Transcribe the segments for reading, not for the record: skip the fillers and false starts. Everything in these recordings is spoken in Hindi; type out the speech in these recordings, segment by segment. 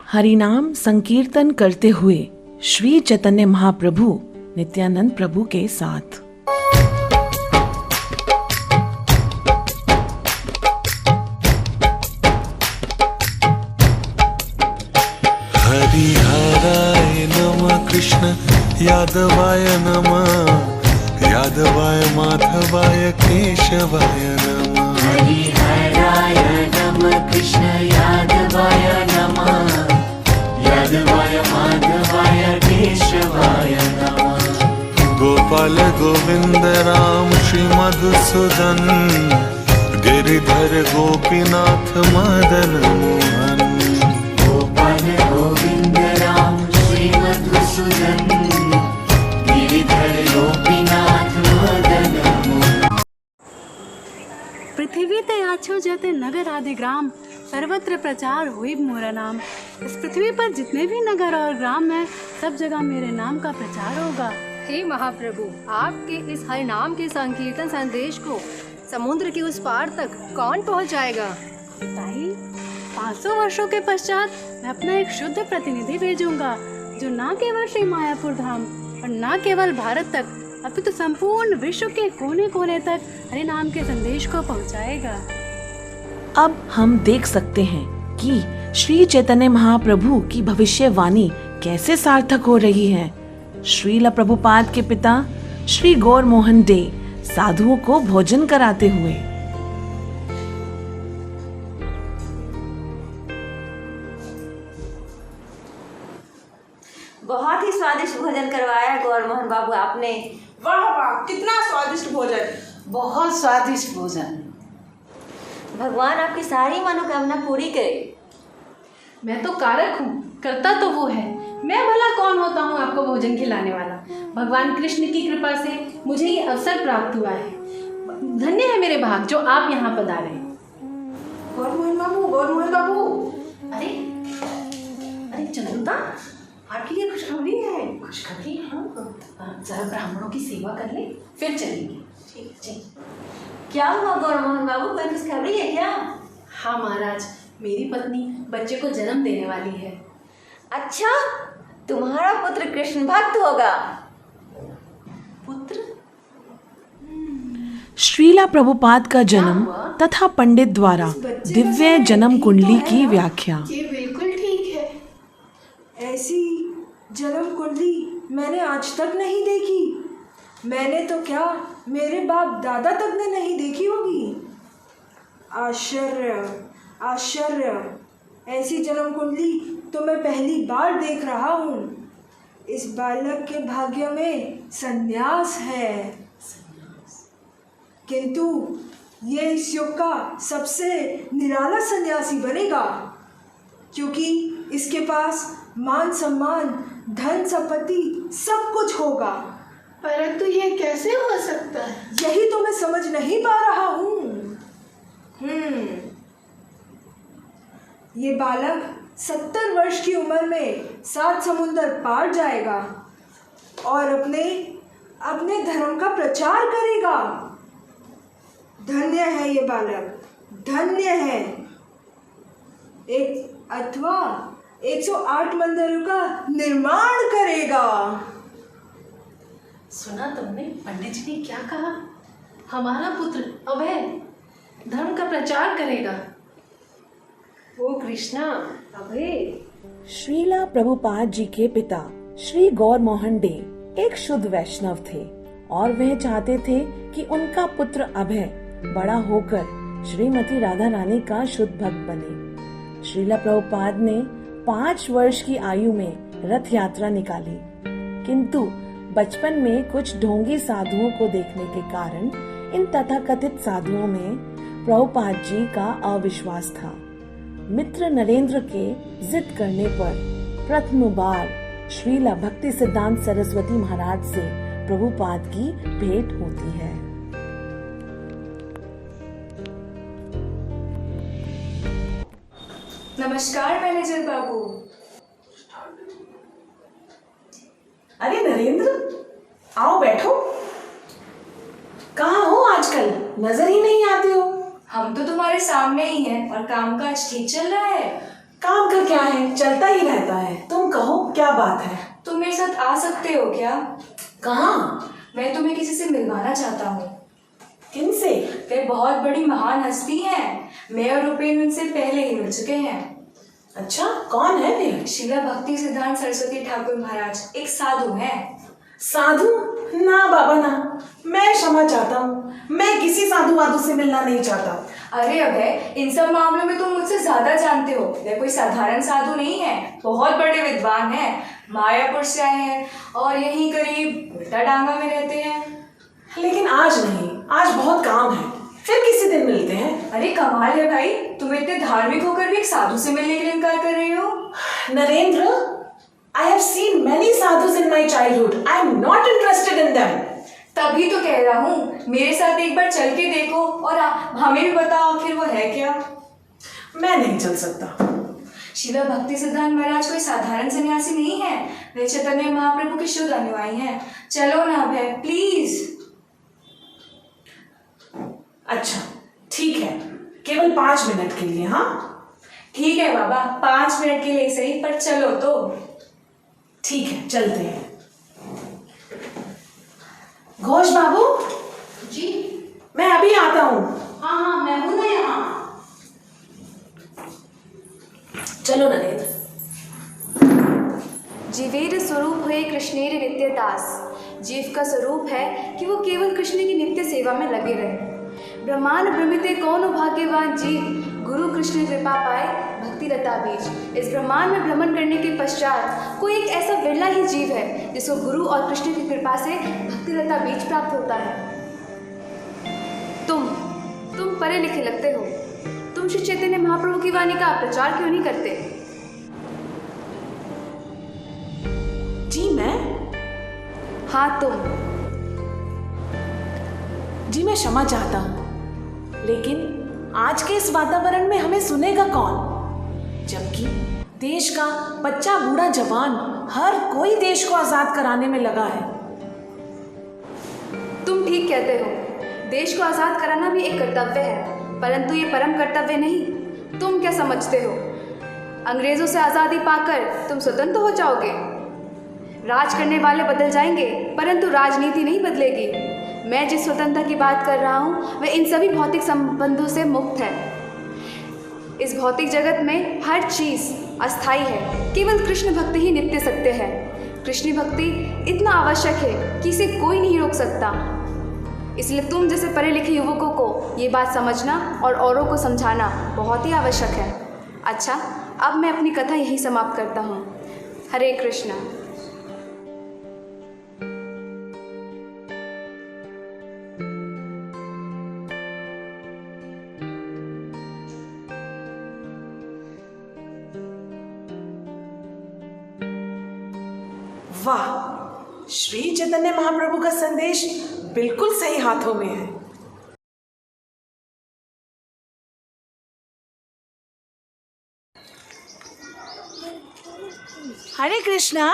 हरिनाम संकीर्तन करते हुए श्री चैतन्य महाप्रभु नित्यानंद प्रभु के साथ। हरिहराय नमः कृष्ण यादवाय नमः, यादवाय माधवाय केशवाय नमः। हरिहराय नमः कृष्ण यादवाय नमः, यादवाय माधवाय केशवाय नमः। गोपाल गोविंद राम श्री मधुसूदन, गिरिधर गोपीनाथ मदन मोहन। गोपाल गोविंद राम श्री मधुसूदन, गिरिधर गोपीनाथ मदन मोहन। पृथ्वी ते आछो जते नगर आदि ग्राम, सर्वत्र प्रचार हुई मोरा नाम। इस पृथ्वी पर जितने भी नगर और ग्राम हैं, सब जगह मेरे नाम का प्रचार होगा। हे महाप्रभु, आपके इस हरि नाम के संकीर्तन संदेश को समुद्र के उस पार तक कौन पहुंचाएगा? ताई, 500 वर्षों के पश्चात मैं अपना एक शुद्ध प्रतिनिधि भेजूंगा, जो न केवल श्री मायापुर धाम और न केवल भारत तक, अपितु संपूर्ण विश्व के कोने कोने तक हरि नाम के संदेश को पहुंचाएगा। अब हम देख सकते हैं कि श्री चैतन्य महाप्रभु की भविष्यवाणी कैसे सार्थक हो रही है। श्रील प्रभुपाद के पिता श्री गौर मोहन डे साधुओं को भोजन कराते हुए। बहुत ही स्वादिष्ट भोजन करवाया गौर मोहन बाबू आपने। वाह वाह, कितना स्वादिष्ट भोजन, बहुत स्वादिष्ट भोजन। भगवान आपकी सारी मनोकामना पूरी करे। मैं तो कारक हूँ, करता तो वो है। मैं भला कौन होता हूँ आपको भोजन खिलाने वाला? भगवान कृष्ण की कृपा से मुझे ये अवसर प्राप्त हुआ है। धन्य है मेरे भाग जो आप यहाँ पधारे। गौर मोहन बाबू, गौर मोहन बाबू। अरे अरे चंदुता, आपकी ये खुशखबरी है। खुशखबरी? हाँ, जरा ब्राह्मणों की सेवा कर ले, फिर चलेंगे। ठीक। क्या हुआ गौर मोहन बाबू, कोई खुशखबरी है क्या? हाँ महाराज, मेरी पत्नी बच्चे को जन्म देने वाली है। अच्छा, तुम्हारा पुत्र कृष्ण भक्त होगा। पुत्र? श्रीला प्रभुपाद का जन्म तथा पंडित द्वारा दिव्य जन्म कुंडली की व्याख्या। ये बिल्कुल ठीक है। ऐसी जन्म कुंडली मैंने आज तक नहीं देखी। मैंने तो क्या, मेरे बाप दादा तक ने नहीं देखी होगी। आश्चर्य, आश्चर्य। ऐसी जन्म कुंडली तो मैं पहली बार देख रहा हूँ। इस बालक के भाग्य में संन्यास है, किंतु ये इस युग का सबसे निराला सन्यासी बनेगा, क्योंकि इसके पास मान सम्मान, धन संपत्ति सब कुछ होगा। परंतु ये कैसे हो सकता है? यही तो मैं समझ नहीं पा रहा हूँ। ये बालक 70 वर्ष की उम्र में 7 समुंदर पार जाएगा और अपने धर्म का प्रचार करेगा। धन्य है ये बालक, धन्य है। एक अथवा 108 मंदिरों का निर्माण करेगा। सुना तुमने पंडित जी ने क्या कहा? हमारा पुत्र अभय धर्म का प्रचार करेगा। ओ कृष्णा, अभय। श्रीला प्रभुपाद जी के पिता श्री गौर मोहन डे एक शुद्ध वैष्णव थे और वह चाहते थे कि उनका पुत्र अभय बड़ा होकर श्रीमती राधा रानी का शुद्ध भक्त बने। श्रीला प्रभुपाद ने 5 वर्ष की आयु में रथ यात्रा निकाली, किंतु बचपन में कुछ ढोंगी साधुओं को देखने के कारण इन तथाकथित साधुओं में प्रभुपाद जी का अविश्वास था। मित्र नरेंद्र के जिद करने पर प्रथम बार श्रीला भक्ति सिद्धांत सरस्वती महाराज से प्रभुपाद की भेंट होती है। नमस्कार मैनेजर बाबू। अरे नरेंद्र, आओ बैठो। कहाँ हो आजकल, नजर ही नहीं आते हो। हम तो तुम्हारे सामने ही हैं और कामकाज ठीक चल रहा है। काम का क्या है, चलता ही रहता है। तुम कहो क्या बात है? तुम मेरे साथ आ सकते हो क्या? कहाँ? मैं तुम्हें किसी से मिलवाना चाहता हूँ। किनसे? वे बहुत बड़ी महान हस्ती हैं। मैं और रुपेन उनसे पहले ही मिल चुके हैं। अच्छा, कौन है वे? शिला भक्ति सिद्धांत सरस्वती ठाकुर महाराज एक साधु हैं। साधु? ना बाबा ना, मैं क्षमा चाहता हूँ, मैं किसी साधु वाधु से मिलना नहीं चाहता। अरे अभय, इन सब मामलों में तुम मुझसे ज्यादा जानते हो। वे कोई साधारण साधु नहीं है, बहुत बड़े विद्वान हैं। मायापुर से आए हैं और यहीं करीब उल्टा डांगा में रहते हैं। लेकिन आज नहीं, आज बहुत काम है, फिर किसी दिन मिलते हैं। अरे कमाल है भाई, तुम इतने धार्मिक होकर भी एक साधु से मिलने के लिए इनकार कर रहे हो। Narendra, I have seen many sadhus in my childhood. I am not interested in them. तभी तो कह रहा हूँ, मेरे साथ एक बार चल के देखो और हमें भी बताओ आखिर वो है क्या। मैं नहीं चल सकता। शिला भक्ति सिद्धांत महाराज कोई साधारण सन्यासी नहीं है। वे चैतन्य महाप्रभु के शुद्ध अनुयायी हैं। चलो ना अभय, प्लीज। अच्छा ठीक है, केवल 5 मिनट के लिए। हाँ ठीक है बाबा, 5 मिनट के लिए सही, पर चलो तो। ठीक है, चलते हैं। घोष बाबू जी। मैं अभी आता हूँ। हाँ हाँ, मैं हूँ ना यहाँ। चलो नरेंद्र। जीवेर स्वरूप है कृष्णेर नित्य दास। जीव का स्वरूप है कि वो केवल कृष्ण की नित्य सेवा में लगे रहे। ब्रह्मांड भ्रमिते कौन भाग्यवान जीव, गुरु कृष्ण कृपा पाए भक्ति लता बीज। इस ब्रह्मांड में भ्रमण करने के पश्चात कोई एक ऐसा विरला ही जीव है जिसको गुरु और कृष्ण की कृपा से भक्ति लता बीज प्राप्त होता है। तुम पढ़े लिखे लगते हो। तुम श्री चैतन्य महाप्रभु की वाणी का प्रचार क्यों नहीं करते? जी मैं? हाँ तुम। जी मैं क्षमा चाहता हूँ, लेकिन आज के इस वातावरण में हमें सुनेगा कौन? जबकि देश का बच्चा बूढ़ा जवान हर कोई देश को आजाद कराने में लगा है। तुम ठीक कहते हो, देश को आजाद कराना भी एक कर्तव्य है, परंतु ये परम कर्तव्य नहीं। तुम क्या समझते हो, अंग्रेजों से आज़ादी पाकर तुम स्वतंत्र हो जाओगे? राज करने वाले बदल जाएंगे, परंतु राजनीति नहीं बदलेगी। मैं जिस स्वतंत्रता की बात कर रहा हूँ वह इन सभी भौतिक संबंधों से मुक्त है। इस भौतिक जगत में हर चीज़ अस्थायी है, केवल कृष्ण भक्ति ही नित्य सत्य है। कृष्ण भक्ति इतना आवश्यक है कि इसे कोई नहीं रोक सकता। इसलिए तुम जैसे पढ़े लिखे युवकों को ये बात समझना और औरों को समझाना बहुत ही आवश्यक है। अच्छा, अब मैं अपनी कथा यहीं समाप्त करता हूँ। हरे कृष्णा। वाह, श्री चैतन्य महाप्रभु का संदेश बिल्कुल सही हाथों में है। हरे कृष्णा।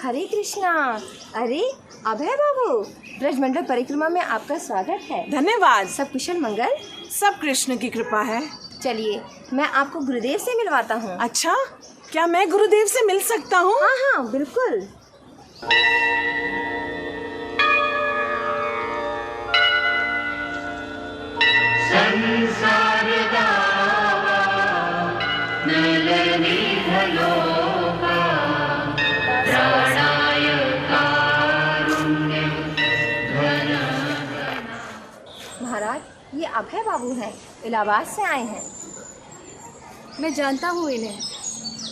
हरे कृष्णा। अरे अभय बाबू, ब्रजमंडल परिक्रमा में आपका स्वागत है। धन्यवाद। सब कुशल मंगल? सब कृष्ण की कृपा है। चलिए मैं आपको गुरुदेव से मिलवाता हूँ। अच्छा, क्या मैं गुरुदेव से मिल सकता हूँ? हाँ हाँ बिल्कुल। महाराज, ये अभय बाबू हैं, इलाहाबाद से आए हैं। मैं जानता हूँ इन्हें।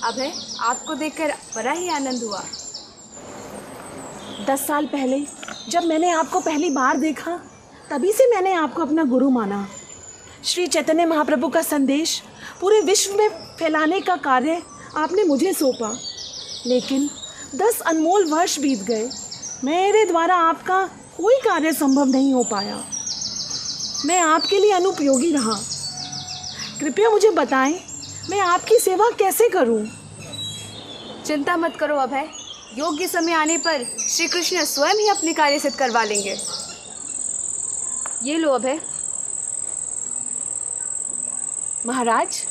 अभय, आपको देखकर बड़ा ही आनंद हुआ। 10 साल पहले जब मैंने आपको पहली बार देखा, तभी से मैंने आपको अपना गुरु माना। श्री चैतन्य महाप्रभु का संदेश पूरे विश्व में फैलाने का कार्य आपने मुझे सौंपा, लेकिन 10 अनमोल वर्ष बीत गए। मेरे द्वारा आपका कोई कार्य संभव नहीं हो पाया। मैं आपके लिए अनुपयोगी रहा। कृपया मुझे बताएं, मैं आपकी सेवा कैसे करूं? चिंता मत करो अभय, योग्य समय आने पर श्री कृष्ण स्वयं ही अपने कार्य सिद्ध करवा लेंगे। ये लो अभय। महाराज,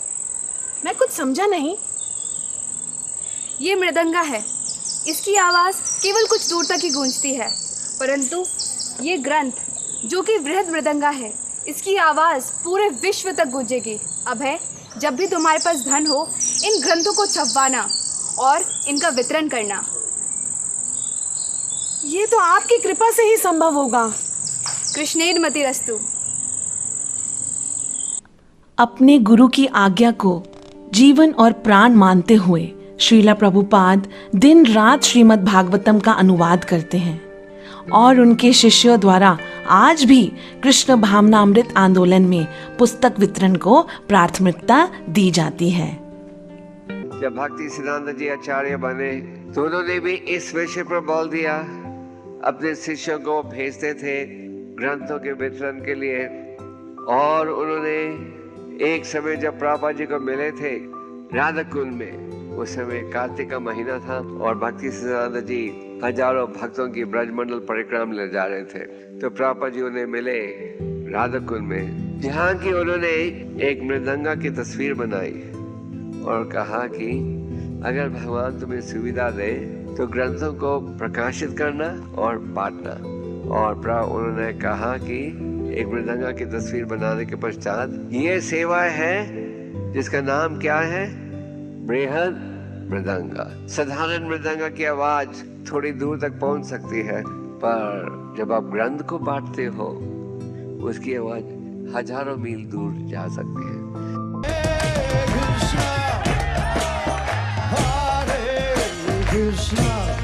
मैं कुछ समझा नहीं। ये मृदंगा है। इसकी आवाज़ केवल कुछ दूर तक ही गूंजती है, परंतु ये ग्रंथ जो कि वृहद मृदंगा है, इसकी आवाज़ पूरे विश्व तक गूंजेगी। अभय, जब भी तुम्हारे पास धन हो, इन ग्रंथों को छपवाना और इनका वितरण करना। ये तो आपकी कृपा से ही संभव होगा। कृष्णेर्मतिरस्तु। अपने गुरु की आज्ञा को जीवन और प्राण मानते हुए श्रीला प्रभुपाद दिन रात श्रीमद् भागवतम का अनुवाद करते हैं और उनके शिष्यों द्वारा आज भी कृष्ण भावनामृत आंदोलन में पुस्तक वितरण को प्राथमिकता दी जाती है। जब भक्ति सिद्धांत जी आचार्य बने तो उन्होंने भी इस विषय पर बोल दिया। अपने शिष्यों को भेजते थे ग्रंथों के वितरण के लिए, और उन्होंने एक समय जब प्रभुपाद जी को मिले थे राधा कुंड में, उस समय कार्तिक का महीना था और भक्ति सिद्धांत जी हजारों भक्तों की ब्रजमंडल परिक्रमा ले जा रहे थे। तो प्रभुपाद जी उन्हें मिले राधा कुंड में, जहाँ की उन्होंने एक मृदंगा की तस्वीर बनाई और कहा कि अगर भगवान तुम्हें सुविधा दे तो ग्रंथों को प्रकाशित करना और बांटना। और उन्होंने कहा कि एक मृदंगा की तस्वीर बनाने के पश्चात ये सेवा है जिसका नाम क्या है, बृहद मृदंगा। साधारण मृदंगा की आवाज थोड़ी दूर तक पहुंच सकती है, पर जब आप ग्रंथ को बांटते हो उसकी आवाज हजारों मील दूर जा सकती है। Krishna